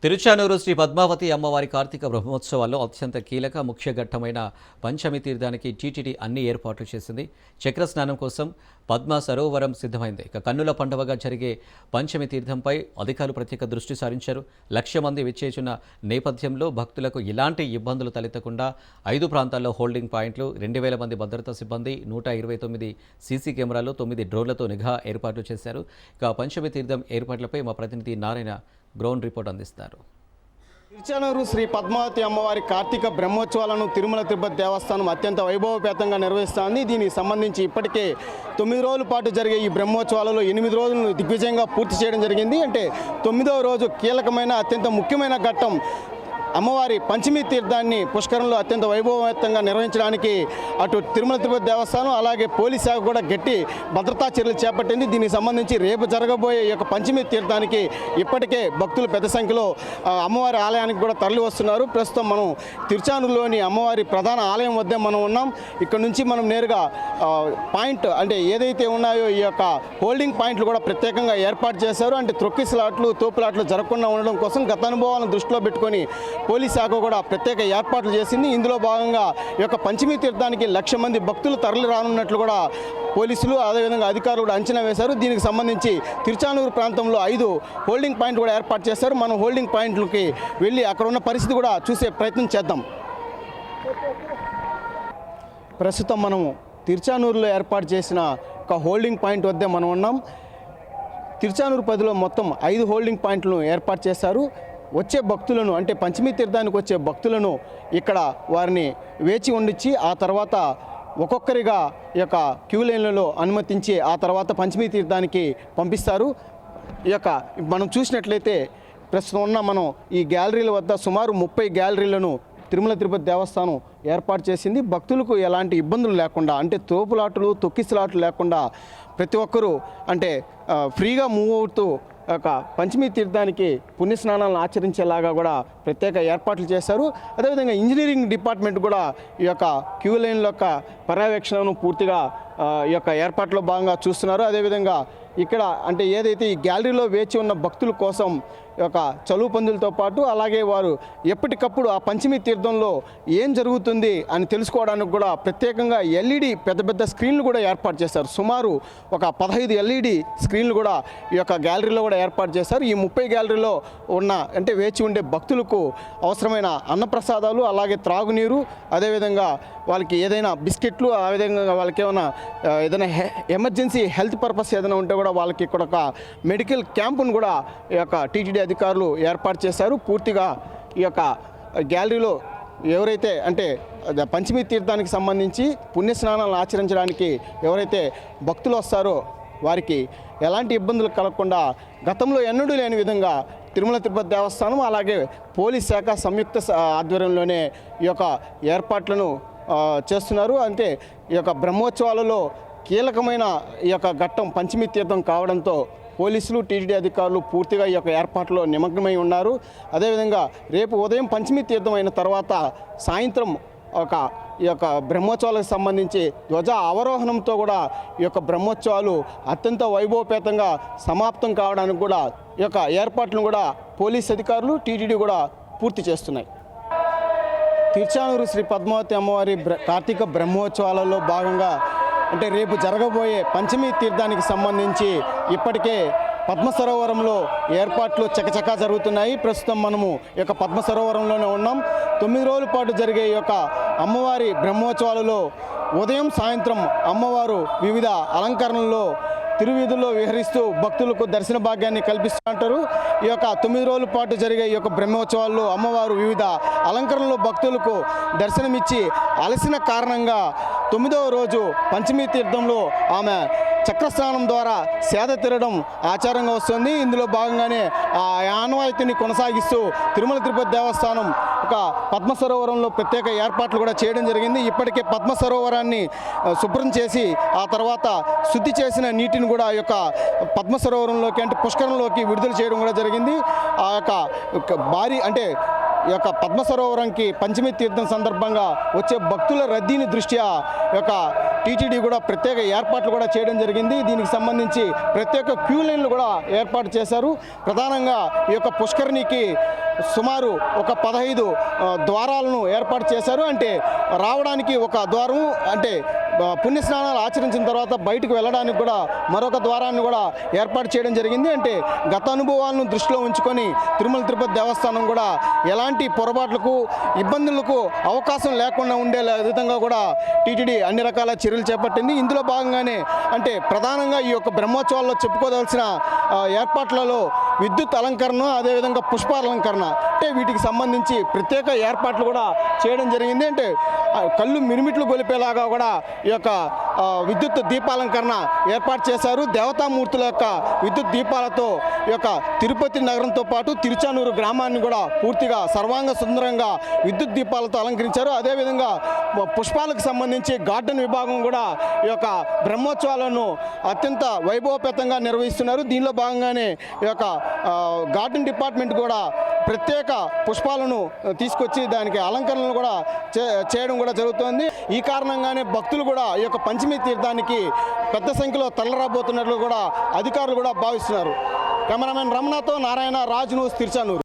తిరుచానూరు శ్రీ పద్మావతి అమ్మవారి కార్తీక బ్రహ్మోత్సవాల్లో అత్యంత కీలక ముఖ్య ఘట్టమైన పంచమి తీర్థానికి టీటీడీ అన్ని ఏర్పాట్లు చేసింది. చక్ర స్నానం కోసం పద్మ సరోవరం సిద్ధమైంది. ఇక కన్నుల పండుగగా జరిగే పంచమి తీర్థంపై అధికారులు ప్రత్యేక దృష్టి సారించారు. 1,00,000 మంది విచ్చేసిన నేపథ్యంలో భక్తులకు ఎలాంటి ఇబ్బందులు తలెత్తకుండా 5 ప్రాంతాల్లో హోల్డింగ్ పాయింట్లు, 2,000 మంది భద్రతా సిబ్బంది, 129 సీసీ కెమెరాలు, 9 డ్రోన్లతో నిఘా ఏర్పాట్లు చేశారు. ఇక పంచమి తీర్థం ఏర్పాట్లపై మా ప్రతినిధి నారాయణ గ్రౌండ్ రిపోర్ట్ అందిస్తారు. తిరుచానూరు శ్రీ పద్మావతి అమ్మవారి కార్తీక బ్రహ్మోత్సవాలను తిరుమల తిరుపతి దేవస్థానం అత్యంత వైభవపేతంగా నిర్వహిస్తోంది. దీనికి సంబంధించి ఇప్పటికే 9 రోజుల పాటు జరిగే ఈ బ్రహ్మోత్సవాలలో 8 రోజులను దిగ్విజయంగా పూర్తి చేయడం జరిగింది. అంటే 9వ రోజు కీలకమైన అత్యంత ముఖ్యమైన ఘట్టం అమ్మవారి పంచమి తీర్థాన్ని పుష్కరంలో అత్యంత వైభవపేతంగా నిర్వహించడానికి అటు తిరుమల తిరుపతి దేవస్థానం అలాగే పోలీస్ శాఖ కూడా గట్టి భద్రతా చర్యలు చేపట్టింది. దీనికి సంబంధించి రేపు జరగబోయే ఈ యొక్క పంచమి తీర్థానికి ఇప్పటికే భక్తులు పెద్ద సంఖ్యలో అమ్మవారి ఆలయానికి కూడా తరలి వస్తున్నారు. ప్రస్తుతం మనం తిరుచానూరులోని అమ్మవారి ప్రధాన ఆలయం వద్ద మనం ఉన్నాం. ఇక్కడ నుంచి మనం నేరుగా పాయింట్ అంటే ఏదైతే ఉన్నాయో ఈ యొక్క హోల్డింగ్ పాయింట్లు కూడా ప్రత్యేకంగా ఏర్పాటు చేశారు. అంటే త్రొక్కిసలాట్లు తోపులాట్లు జరగకుండా ఉండడం కోసం గత అనుభవాలను దృష్టిలో పెట్టుకొని పోలీస్ శాఖ కూడా ప్రత్యేక ఏర్పాట్లు చేసింది. ఇందులో భాగంగా ఈ యొక్క పంచమి తీర్థానికి 1,00,000 మంది భక్తులు తరలి రానున్నట్లు కూడా పోలీసులు అదేవిధంగా అధికారులు కూడా అంచనా వేశారు. దీనికి సంబంధించి తిరుచానూరు ప్రాంతంలో 5 హోల్డింగ్ పాయింట్ కూడా ఏర్పాటు చేశారు. మనం హోల్డింగ్ పాయింట్లకి వెళ్ళి అక్కడ ఉన్న పరిస్థితి కూడా చూసే ప్రయత్నం చేద్దాం. ప్రస్తుతం మనము తిరుచానూరులో ఏర్పాటు చేసిన ఒక హోల్డింగ్ పాయింట్ వద్ద మనం ఉన్నాం. తిరుచానూరు పరిధిలో మొత్తం 5 హోల్డింగ్ పాయింట్లను ఏర్పాటు చేశారు. వచ్చే భక్తులను అంటే పంచమి తీర్థానికి వచ్చే భక్తులను ఇక్కడ వారిని వేచి ఉండిచ్చి ఆ తర్వాత ఒక్కొక్కరిగా ఈ యొక్క క్యూ లైన్లలో అనుమతించి ఆ తర్వాత పంచమి తీర్థానికి పంపిస్తారు. ఈ యొక్క మనం చూసినట్లయితే ప్రస్తుతం మనం ఈ గ్యాలరీల వద్ద సుమారు 30 గ్యాలరీలను తిరుమల తిరుపతి దేవస్థానం ఏర్పాటు చేసింది. భక్తులకు ఎలాంటి ఇబ్బందులు లేకుండా అంటే తోపులాటలు తొక్కిసలాట్లు లేకుండా ప్రతి ఒక్కరూ అంటే ఫ్రీగా మూవ్ అవుతూ ఒక పంచమి తీర్థానికి పుణ్యస్నానాలను ఆచరించేలాగా కూడా ప్రత్యేక ఏర్పాట్లు చేశారు. అదేవిధంగా ఇంజనీరింగ్ డిపార్ట్మెంట్ కూడా ఈ యొక్క క్యూ లైన్ల యొక్క పర్యవేక్షణను పూర్తిగా ఈ యొక్క ఏర్పాట్లో భాగంగా చూస్తున్నారు. అదేవిధంగా ఇక్కడ అంటే ఏదైతే ఈ గ్యాలరీలో వేచి ఉన్న భక్తుల కోసం ఈ యొక్క చలువు పందులతో పాటు అలాగే వారు ఎప్పటికప్పుడు ఆ పంచమి తీర్థంలో ఏం జరుగుతుంది అని తెలుసుకోవడానికి కూడా ప్రత్యేకంగా ఎల్ఈడి పెద్ద పెద్ద స్క్రీన్లు కూడా ఏర్పాటు చేశారు. సుమారు ఒక 15 ఎల్ఈడి స్క్రీన్లు కూడా ఈ యొక్క గ్యాలరీలో కూడా ఏర్పాటు చేశారు. ఈ 30 గ్యాలరీలో ఉన్న అంటే వేచి ఉండే భక్తులకు అవసరమైన అన్నప్రసాదాలు అలాగే త్రాగునీరు అదేవిధంగా వాళ్ళకి ఏదైనా బిస్కెట్లు ఆ విధంగా వాళ్ళకి ఏదైనా ఎమర్జెన్సీ హెల్త్ పర్పస్ ఏదైనా ఉంటే కూడా వాళ్ళకి ఇక్కడ ఒక మెడికల్ క్యాంపును కూడా ఈ యొక్క టీటీడీ అధికారులు ఏర్పాటు చేశారు. పూర్తిగా ఈ యొక్క గ్యాలరీలో ఎవరైతే అంటే పంచమి తీర్థానికి సంబంధించి పుణ్యస్నానాలను ఆచరించడానికి ఎవరైతే భక్తులు వస్తారో వారికి ఎలాంటి ఇబ్బందులు కలగకుండా గతంలో ఎన్నడూ లేని విధంగా తిరుమల తిరుపతి దేవస్థానం అలాగే పోలీస్ శాఖ సంయుక్త ఆధ్వర్యంలోనే ఈ యొక్క ఏర్పాట్లను చేస్తున్నారు. అంటే ఈ యొక్క బ్రహ్మోత్సవాలలో కీలకమైన ఈ యొక్క ఘట్టం పంచమి తీర్థం కావడంతో పోలీసులు టీటీడీ అధికారులు పూర్తిగా ఈ యొక్క ఏర్పాట్లో నిమగ్నమై ఉన్నారు. అదేవిధంగా రేపు ఉదయం పంచమి తీర్థం అయిన తర్వాత సాయంత్రం ఈ యొక్క బ్రహ్మోత్సవాలకు సంబంధించి ధ్వజ అవరోహణంతో కూడా ఈ యొక్క బ్రహ్మోత్సవాలు అత్యంత వైభవపేతంగా సమాప్తం కావడానికి కూడా ఈ యొక్క ఏర్పాట్లను కూడా పోలీస్ అధికారులు టీటీడీ కూడా పూర్తి చేస్తున్నాయి. తిరుచానూరు శ్రీ పద్మావతి అమ్మవారి కార్తీక బ్రహ్మోత్సవాలలో భాగంగా అంటే రేపు జరగబోయే పంచమి తీర్థానికి సంబంధించి ఇప్పటికే పద్మ సరోవరంలో ఏర్పాట్లు చకచకా జరుగుతున్నాయి. ప్రస్తుతం మనము ఈ యొక్క పద్మ సరోవరంలోనే ఉన్నాం. 9 రోజుల పాటు జరిగే ఈ యొక్క అమ్మవారి బ్రహ్మోత్సవాలలో ఉదయం సాయంత్రం అమ్మవారు వివిధ అలంకరణల్లో తిరువీధుల్లో విహరిస్తూ భక్తులకు దర్శన భాగ్యాన్ని కల్పిస్తూ ఉంటారు. ఈ యొక్క 9 రోజుల పాటు జరిగే ఈ యొక్క బ్రహ్మోత్సవాల్లో అమ్మవారు వివిధ అలంకరణలో భక్తులకు దర్శనమిచ్చి అలసిన కారణంగా 9వ రోజు పంచమి తీర్థంలో ఆమె చక్రస్నానం ద్వారా సేద తీరడం ఆచారంగా వస్తుంది. ఇందులో భాగంగానే ఆ ఆనవాయితీని కొనసాగిస్తూ తిరుమల తిరుపతి దేవస్థానం ఒక పద్మ సరోవరంలో ప్రత్యేక ఏర్పాట్లు కూడా చేయడం జరిగింది. ఇప్పటికే పద్మ సరోవరాన్ని శుభ్రం చేసి ఆ తర్వాత శుద్ధి చేసిన నీటిని కూడా ఆ యొక్క పద్మ సరోవరంలోకి అంటే పుష్కరంలోకి విడుదల చేయడం కూడా జరిగింది. ఆ యొక్క భారీ అంటే ఈ యొక్క పద్మ సరోవరంకి పంచమి తీర్థం సందర్భంగా వచ్చే భక్తుల రద్దీని దృష్ట్యా ఈ యొక్క టీటీడీ కూడా ప్రత్యేక ఏర్పాట్లు కూడా చేయడం జరిగింది. దీనికి సంబంధించి ప్రత్యేక క్యూ లైన్లు కూడా ఏర్పాటు చేశారు. ప్రధానంగా ఈ యొక్క పుష్కరిణికి సుమారు ఒక 15 ద్వారాలను ఏర్పాటు చేశారు. అంటే రావడానికి ఒక ద్వారం, అంటే పుణ్యస్నానాలు ఆచరించిన తర్వాత బయటకు వెళ్ళడానికి కూడా మరొక ద్వారాన్ని కూడా ఏర్పాటు చేయడం జరిగింది. అంటే గత అనుభవాలను దృష్టిలో ఉంచుకొని తిరుమల తిరుపతి దేవస్థానం కూడా ఎలాంటి పొరపాట్లకు ఇబ్బందులకు అవకాశం లేకుండా ఉండే విధంగా కూడా టీటీడీ అన్ని రకాల చర్యలు చేపట్టింది. ఇందులో భాగంగానే అంటే ప్రధానంగా ఈ యొక్క బ్రహ్మోత్సవాల్లో చెప్పుకోదలసిన ఏర్పాట్లలో విద్యుత్ అలంకరణ, అదేవిధంగా పుష్పాలంకరణ, అంటే వీటికి సంబంధించి ప్రత్యేక ఏర్పాట్లు కూడా చేయడం జరిగింది. అంటే కళ్ళు మిరుమిట్లు గొలిపేలాగా కూడా ఈ యొక్క విద్యుత్ దీపాలంకరణ ఏర్పాటు చేశారు. దేవతామూర్తుల యొక్క విద్యుత్ దీపాలతో ఈ యొక్క తిరుపతి నగరంతో పాటు తిరుచానూరు గ్రామాన్ని కూడా పూర్తిగా సర్వాంగ సుందరంగా విద్యుత్ దీపాలతో అలంకరించారు. అదేవిధంగా పుష్పాలకు సంబంధించి గార్డెన్ విభాగం కూడా ఈ యొక్క బ్రహ్మోత్సవాలను అత్యంత వైభవపేతంగా నిర్వహిస్తున్నారు. దీనిలో భాగంగానే ఈ యొక్క గార్డెన్ డిపార్ట్మెంట్ కూడా ప్రత్యేక పుష్పాలను తీసుకొచ్చి దానికి అలంకరణలు కూడా చేయడం కూడా జరుగుతోంది. ఈ కారణంగానే భక్తులు కూడా ఈ యొక్క పంచమి తీర్థానికి పెద్ద సంఖ్యలో తరలిరాబోతున్నట్లు కూడా అధికారులు కూడా భావిస్తున్నారు. కెమెరామెన్ రమణతో నారాయణ, రాజ్ న్యూస్, తిరుచానూరు.